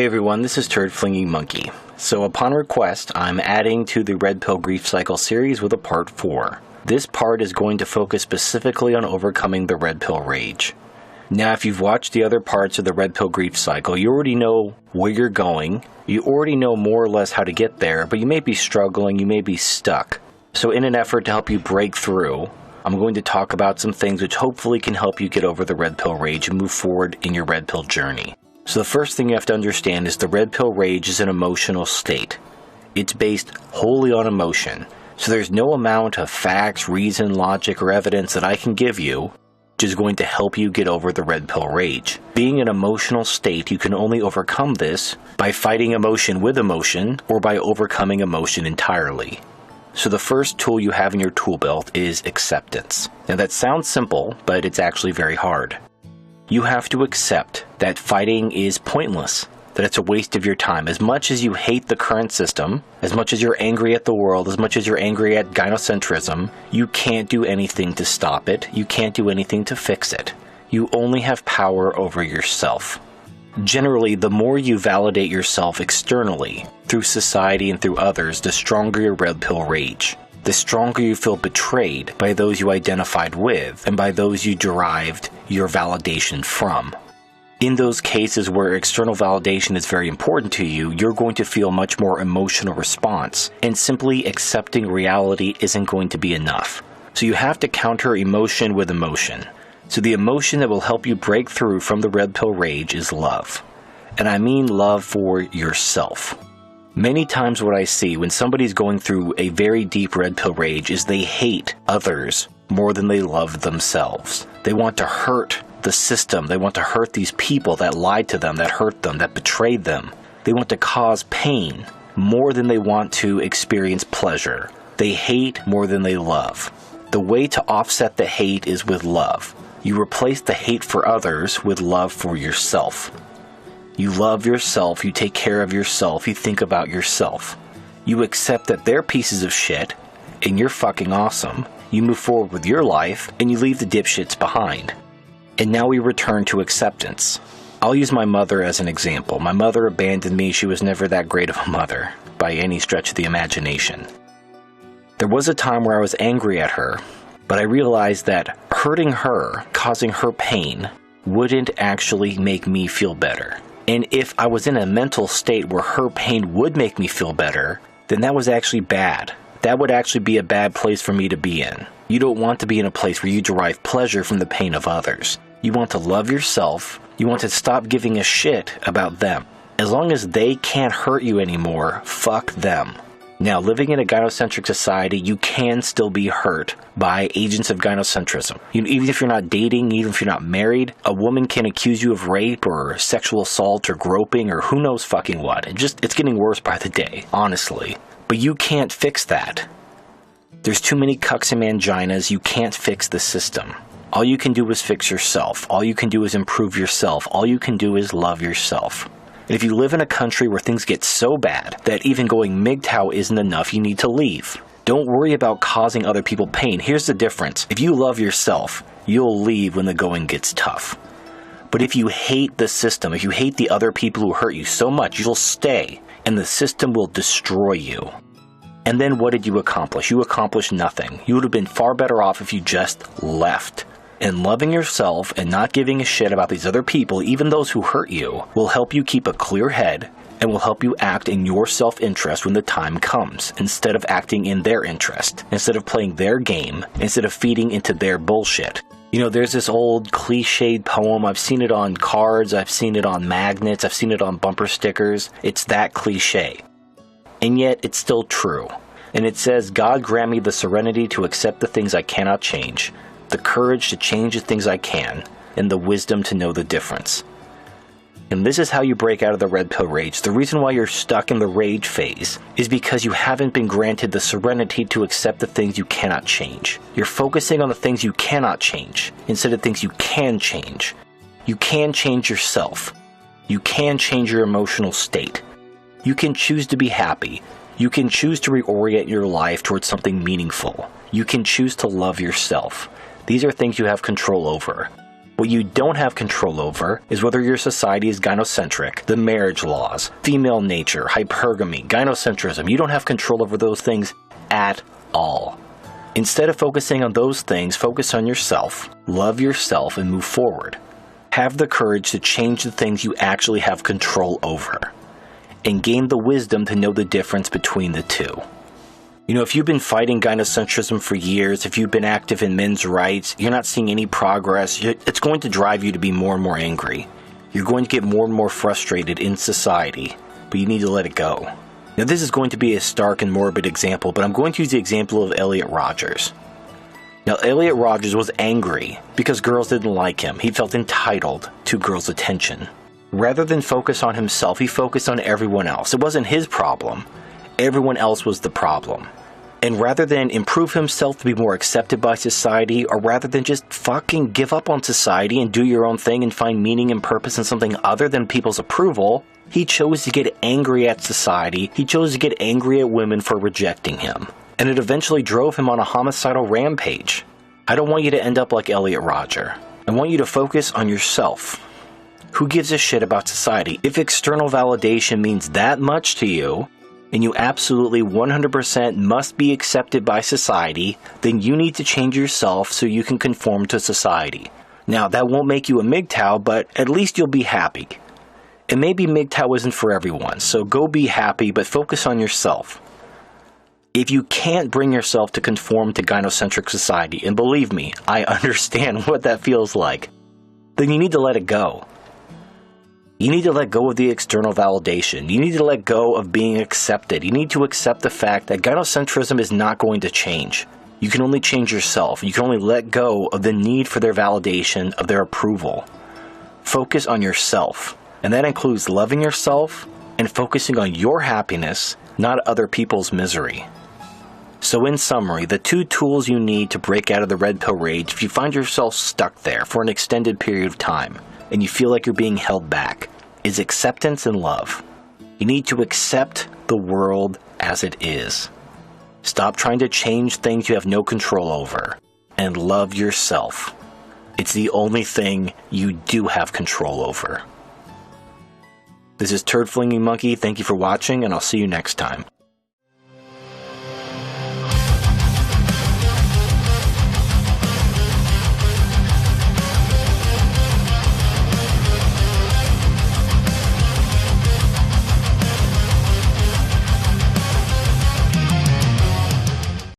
Hey everyone, this is TurdFlingingMonkey. So upon request, I'm adding to the Red Pill Grief Cycle series with a part 4. This part is going to focus specifically on overcoming the Red Pill Rage. Now if you've watched the other parts of the Red Pill Grief Cycle, you already know where you're going, you already know more or less how to get there, but you may be struggling, you may be stuck. So in an effort to help you break through, I'm going to talk about some things which hopefully can help you get over the Red Pill Rage and move forward in your Red Pill journey. So the first thing you have to understand is the Red Pill Rage is an emotional state. It's based wholly on emotion. So there's no amount of facts, reason, logic, or evidence that I can give you which is going to help you get over the Red Pill Rage. Being an emotional state, you can only overcome this by fighting emotion with emotion or by overcoming emotion entirely. So the first tool you have in your tool belt is acceptance. Now that sounds simple, but it's actually very hard. You have to accept that fighting is pointless, that it's a waste of your time. As much as you hate the current system, as much as you're angry at the world, as much as you're angry at gynocentrism, you can't do anything to stop it. You can't do anything to fix it. You only have power over yourself. Generally, the more you validate yourself externally, through society and through others, the stronger your Red Pill Rage. The stronger you feel betrayed by those you identified with and by those you derived your validation from. In those cases where external validation is very important to you, you're going to feel much more emotional response, and simply accepting reality isn't going to be enough. So you have to counter emotion with emotion. So the emotion that will help you break through from the Red Pill Rage is love. And I mean love for yourself. Many times what I see when somebody's going through a very deep Red Pill Rage is they hate others more than they love themselves. They want to hurt the system. They want to hurt these people that lied to them, that hurt them, that betrayed them. They want to cause pain more than they want to experience pleasure. They hate more than they love. The way to offset the hate is with love. You replace the hate for others with love for yourself. You love yourself, you take care of yourself, you think about yourself. You accept that they're pieces of shit, and you're fucking awesome. You move forward with your life, and you leave the dipshits behind. And now we return to acceptance. I'll use my mother as an example. My mother abandoned me. She was never that great of a mother, by any stretch of the imagination. There was a time where I was angry at her, but I realized that hurting her, causing her pain, wouldn't actually make me feel better. And if I was in a mental state where her pain would make me feel better, then that was actually bad. That would actually be a bad place for me to be in. You don't want to be in a place where you derive pleasure from the pain of others. You want to love yourself. You want to stop giving a shit about them. As long as they can't hurt you anymore, fuck them. Now, living in a gynocentric society, you can still be hurt by agents of gynocentrism. Even if you're not dating, even if you're not married, a woman can accuse you of rape or sexual assault or groping or who knows fucking what. It's getting worse by the day, honestly. But you can't fix that. There's too many cucks and manginas. You can't fix the system. All you can do is fix yourself. All you can do is improve yourself. All you can do is love yourself. And if you live in a country where things get so bad that even going MGTOW isn't enough, you need to leave. Don't worry about causing other people pain. Here's the difference. If you love yourself, you'll leave when the going gets tough. But if you hate the system, if you hate the other people who hurt you so much, you'll stay, and the system will destroy you. And then what did you accomplish? You accomplished nothing. You would have been far better off if you just left. And loving yourself and not giving a shit about these other people, even those who hurt you, will help you keep a clear head and will help you act in your self-interest when the time comes, instead of acting in their interest, instead of playing their game, instead of feeding into their bullshit. You know, there's this old cliched poem. I've seen it on cards, I've seen it on magnets, I've seen it on bumper stickers. It's that cliche. And yet, it's still true. And it says, God grant me the serenity to accept the things I cannot change, the courage to change the things I can, and the wisdom to know the difference. And this is how you break out of the Red Pill Rage. The reason why you're stuck in the rage phase is because you haven't been granted the serenity to accept the things you cannot change. You're focusing on the things you cannot change instead of things you can change. You can change yourself. You can change your emotional state. You can choose to be happy. You can choose to reorient your life towards something meaningful. You can choose to love yourself. These are things you have control over. What you don't have control over is whether your society is gynocentric, the marriage laws, female nature, hypergamy, gynocentrism. You don't have control over those things at all. Instead of focusing on those things, focus on yourself, love yourself, and move forward. Have the courage to change the things you actually have control over, and gain the wisdom to know the difference between the two. You know, if you've been fighting gynocentrism for years, if you've been active in men's rights, you're not seeing any progress, it's going to drive you to be more and more angry. You're going to get more and more frustrated in society, but you need to let it go. Now, this is going to be a stark and morbid example, but I'm going to use the example of Elliot Rodgers. Now, Elliot Rodgers was angry because girls didn't like him. He felt entitled to girls' attention. Rather than focus on himself, he focused on everyone else. It wasn't his problem. Everyone else was the problem. And rather than improve himself to be more accepted by society, or rather than just fucking give up on society and do your own thing and find meaning and purpose in something other than people's approval, he chose to get angry at society. He chose to get angry at women for rejecting him. And it eventually drove him on a homicidal rampage. I don't want you to end up like Elliot Rodgers. I want you to focus on yourself. Who gives a shit about society? If external validation means that much to you, and you absolutely 100% must be accepted by society, then you need to change yourself so you can conform to society. Now, that won't make you a MGTOW, but at least you'll be happy. And maybe MGTOW isn't for everyone, so go be happy, but focus on yourself. If you can't bring yourself to conform to gynocentric society, and believe me, I understand what that feels like, then you need to let it go. You need to let go of the external validation. You need to let go of being accepted. You need to accept the fact that gynocentrism is not going to change. You can only change yourself. You can only let go of the need for their validation, of their approval. Focus on yourself. And that includes loving yourself and focusing on your happiness, not other people's misery. So in summary, the two tools you need to break out of the red pill rage if you find yourself stuck there for an extended period of time and you feel like you're being held back is acceptance and love. You need to accept the world as it is. Stop trying to change things you have no control over and love yourself. It's the only thing you do have control over. This is TurdFlingingMonkey. Thank you for watching, and I'll see you next time.